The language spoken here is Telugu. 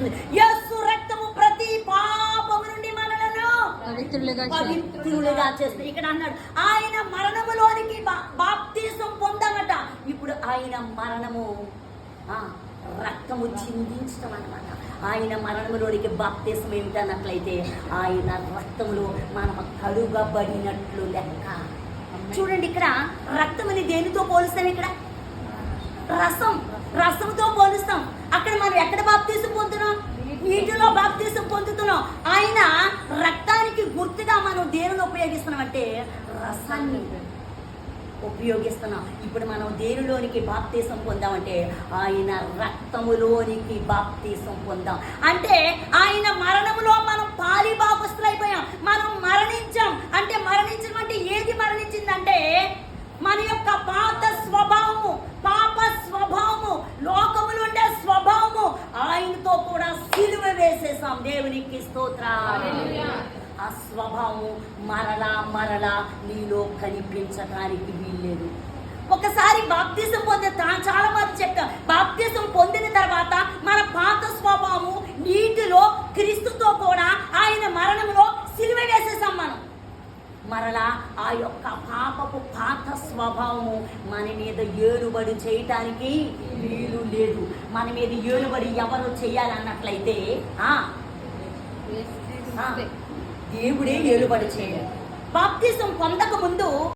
ఉంటుంది. యేసు రక్తము ప్రతి పాపము నుండి మనలను పవిత్రులుగా చేస్తుంది. ఇక్కడ అన్నాడు ఆయన మరణములోనికి బాప్తిసం పొందామట. ఇప్పుడు ఆయన మరణము రక్తము చిందించడం అన్నమాట. ఆయన మరణములోనికి బాప్తిసం ఏమిటన్నట్లయితే ఆయన రక్తములో మనం కడుగబడినట్లు లెక్క. చూడండి, ఇక్కడ రక్తమని దేనితో పోలుస్తాం? ఇక్కడ రసంతో పోలుస్తాం. అక్కడ మనం ఎక్కడ బాప్తిసం పొందుతున్నాం? నీటిలో బాప్తిసం పొందుతున్నాం. ఆయన రక్తానికి గుర్తుగా మనం దేనిని ఉపయోగిస్తున్నాం అంటే రసాన్ని ఉపయోగిస్తున్నాం. ఇప్పుడు మనం దేనిలోనికి బాప్తిసం పొందామంటే ఆయన రక్తములోనికి బాప్తిసం పొందాం. అంటే ఆయన మరణములో మనం పాలి బాపస్తులైపోయాం. మనం మరణించాం. అంటే మరణించడం అంటే ఏది మరణించిందంటే మన యొక్క పాత స్వభావము, పాప స్వభావము, లోకములు ఉండే స్వభావము ఆయనతో కూడా సిలువ వేసేసాం. దేవునికి స్తోత్రం. ఆ స్వభావము మరలా నీలో కనిపించడానికి వీల్లేదు. ఒకసారి బాప్తిసం పొందిన చాలా మంది చెప్తారు, బాప్తిసం పొందిన తర్వాత మన పాత స్వభావము నీటిలో క్రీస్తుతో కూడా ఆయన మరణంలో సిలువ వేసేసాం. మనం మరలా ఆ యొక్క పాపపు పాత స్వభావము మన మీద ఏలుబడి చేయటానికి వీలు లేదు. మన మీద ఏలుబడి ఎవరు చేయాలన్నట్లయితే దేవుడే ఏలుబడి చేయాలి. బాప్తిసం పొందక ముందు